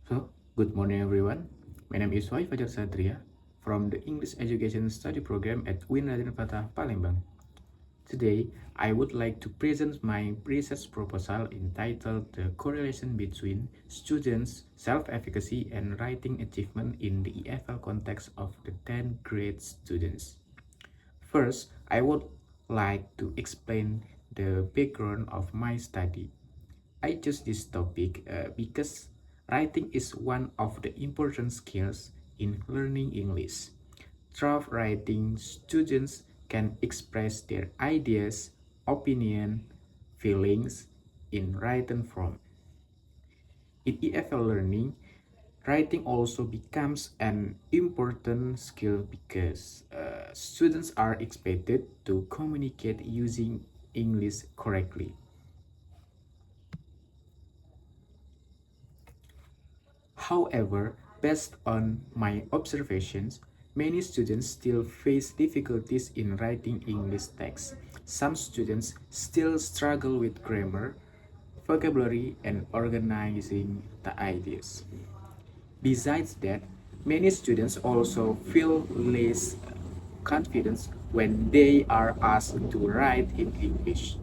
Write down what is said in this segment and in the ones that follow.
So, good morning everyone. My name is Wai Fajar Satria from the English Education Study Program at UIN Raden Fatah, Palembang. Today, I would like to present my research proposal entitled The Correlation Between Students' Self-Efficacy and Writing Achievement in the EFL Context of the 10th grade students. First, I would like to explain the background of my study. I chose this topic because writing is one of the important skills in learning English. Through writing, students can express their ideas, opinion, feelings in written form. In EFL learning, writing also becomes an important skill because students are expected to communicate using English correctly. However, based on my observations, many students still face difficulties in writing English text. Some students still struggle with grammar, vocabulary, and organizing the ideas. Besides that, many students also feel less confidence when they are asked to write in English.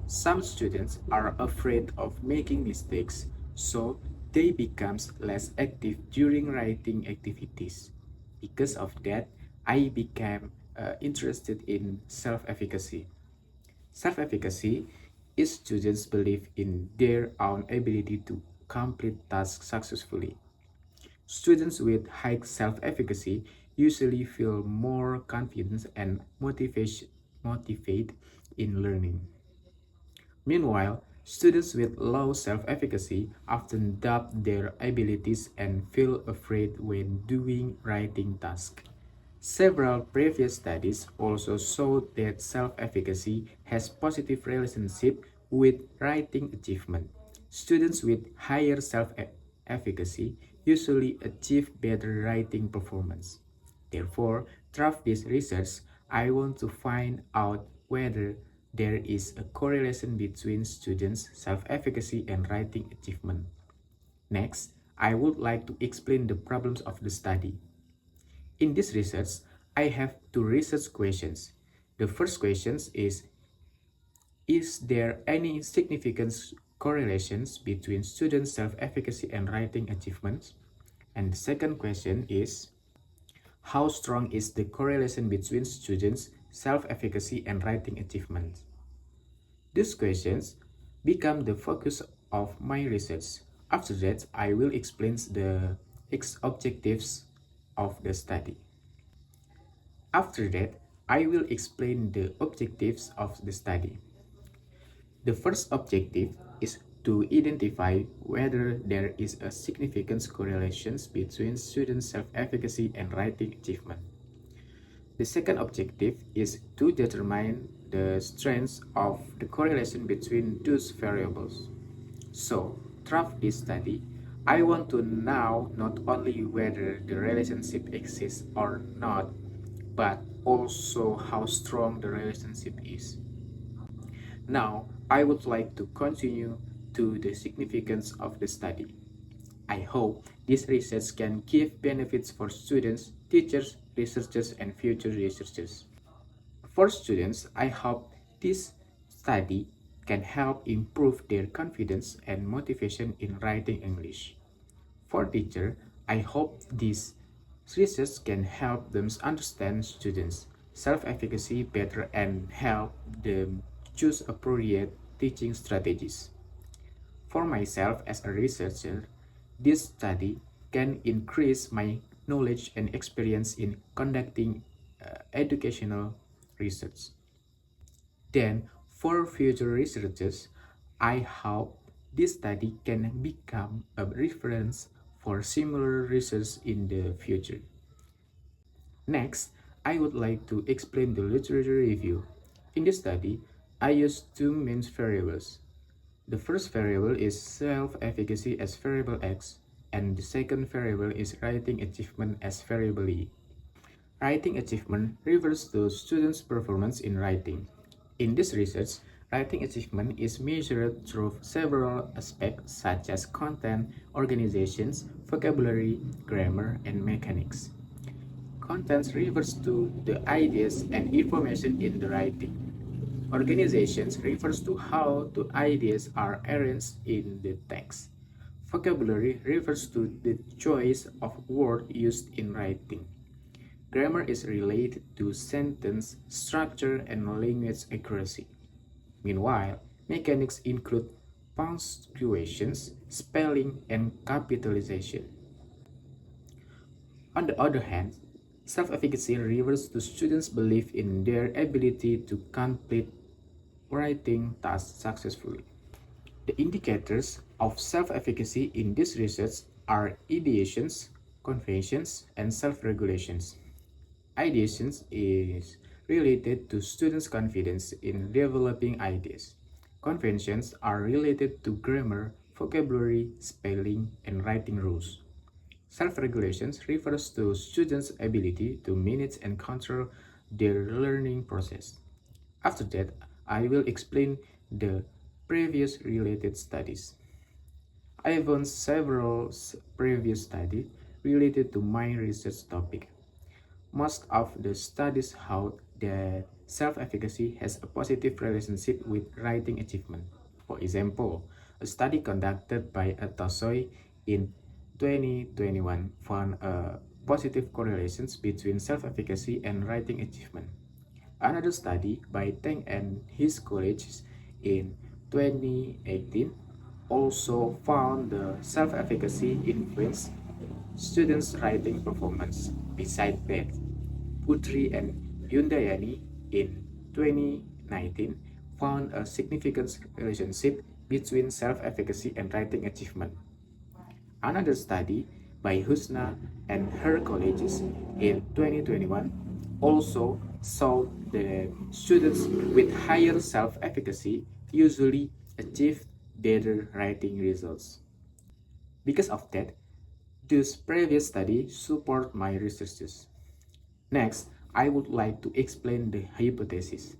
Some students are afraid of making mistakes, so they become less active during writing activities. Because of that, I became interested in self-efficacy. Self-efficacy is students' belief in their own ability to complete tasks successfully. Students with high self-efficacy usually feel more confident and motivated in learning. Meanwhile, students with low self-efficacy often doubt their abilities and feel afraid when doing writing tasks. Several previous studies also show that self-efficacy has positive relationship with writing achievement. Students with higher self-efficacy usually achieve better writing performance. Therefore, through this research, I want to find out whether there is a correlation between students' self-efficacy and writing achievement. Next, I would like to explain the problems of the study. In this research, I have two research questions. The first question is there any significant correlations between students' self-efficacy and writing achievements? And the second question is, how strong is the correlation between students' self-efficacy and writing achievements? These questions become the focus of my research. After that, I will explain the objectives of the study. After that, I will explain the objectives of the study. The first objective is to identify whether there is a significant correlation between student self-efficacy and writing achievement. The second objective is to determine the strengths of the correlation between those variables. So, through this study, I want to know not only whether the relationship exists or not, but also how strong the relationship is. Now, I would like to continue to the significance of the study. I hope this research can give benefits for students, teachers, researchers, and future researchers. For students, I hope this study can help improve their confidence and motivation in writing English. For teachers, I hope this research can help them understand students' self-efficacy better and help them choose appropriate teaching strategies. For myself as a researcher, this study can increase my knowledge and experience in conducting educational research. Then, for future researchers, I hope this study can become a reference for similar research in the future. Next, I would like to explain the literature review. In this study, I used two main variables. The first variable is self-efficacy as variable X, and the second variable is writing achievement as variable Y. Writing achievement refers to students' performance in writing. In this research, Writing achievement is measured through several aspects such as content, organizations, vocabulary, grammar, and mechanics. Content refers to the ideas and information in the writing. Organizations refers to how the ideas are arranged in the text. Vocabulary refers to the choice of words used in writing. Grammar is related to sentence structure and language accuracy. Meanwhile, mechanics include punctuations, spelling, and capitalization. On the other hand, self-efficacy refers to students' belief in their ability to complete writing tasks successfully. The indicators of self-efficacy in this research are ideations, conventions, and self-regulations. Ideations is related to students' confidence in developing ideas. Conventions are related to grammar, vocabulary, spelling, and writing rules. Self-regulations refers to students' ability to manage and control their learning process. After that, I will explain the previous related studies. I have done several previous studies related to my research topic. Most of the studies hold that self-efficacy has a positive relationship with writing achievement. For example, a study conducted by Atosoy in 2021 found a positive correlations between self-efficacy and writing achievement. Another study by Teng and his colleagues in 2018 also found the self-efficacy influence students' writing performance. Besides that, Putri and Yundayani in 2019 found a significant relationship between self-efficacy and writing achievement. Another study by Husna and her colleagues in 2021 also showed that students with higher self-efficacy usually achieve better writing results. Because of that, this previous study support my researches. Next, I would like to explain the hypothesis.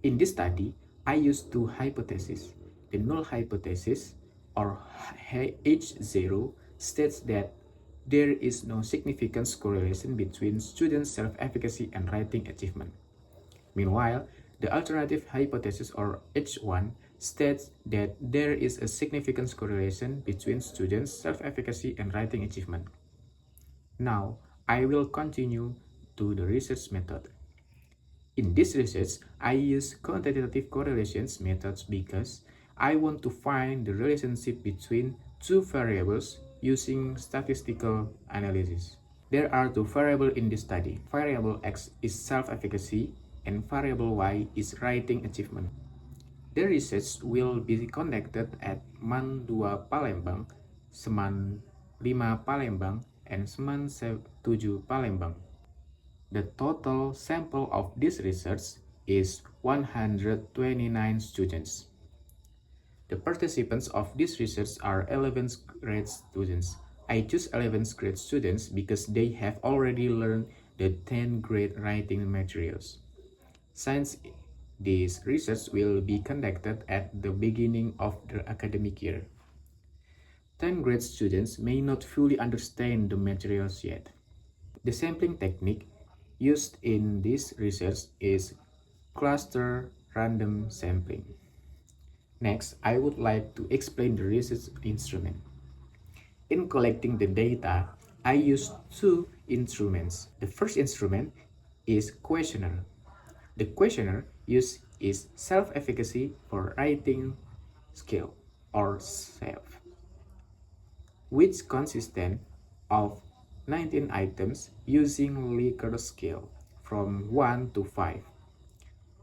In this study, I used two hypotheses. The null hypothesis, or H0, states that there is no significant correlation between students' self-efficacy and writing achievement. Meanwhile, the alternative hypothesis, or H1, states that there is a significant correlation between students' self-efficacy and writing achievement. Now, I will continue to the research method. In this research, I use quantitative correlations methods because I want to find the relationship between two variables using statistical analysis. There are two variables in this study. Variable X is self-efficacy and variable Y is writing achievement. The research will be conducted at MAN 2 Palembang, SEMAN 5 Palembang, and SEMAN 7 Palembang. The total sample of this research is 129 students. The participants of this research are 11th grade students. I choose 11th grade students because they have already learned the 10th grade writing materials. Since this research will be conducted at the beginning of the academic year, 10th grade students may not fully understand the materials yet. The sampling technique used in this research is cluster random sampling. Next, I would like to explain the research instrument. In collecting the data, I used two instruments. The first instrument is questionnaire. The questionnaire used is self-efficacy for writing skill, or SELF, which consists of 19 items using Likert scale from 1 to 5.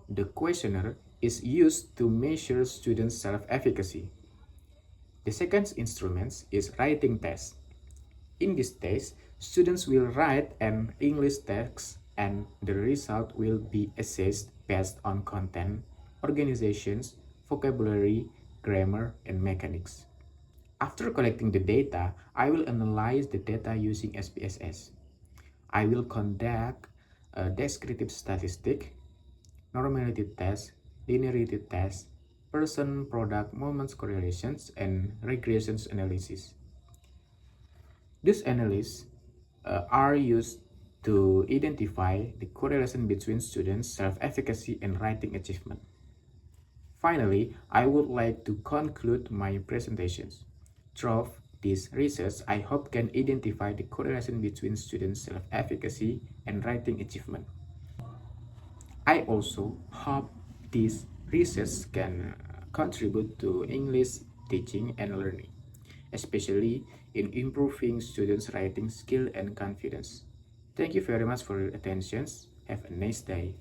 The questionnaire is used to measure students' self-efficacy. The second instrument is writing test. In this test, students will write an English text and the result will be assessed based on content, organizations, vocabulary, grammar, and mechanics. After collecting the data, I will analyze the data using SPSS. I will conduct a descriptive statistic, normality test, linearity tests, person-product moments correlations, and regressions analysis. These analyses are used to identify the correlation between students' self-efficacy and writing achievement. Finally, I would like to conclude my presentations. Through this research, I hope can identify the correlation between students' self-efficacy and writing achievement. I also hope this research can contribute to English teaching and learning, especially in improving students' writing skill and confidence. Thank you very much for your attention. Have a nice day.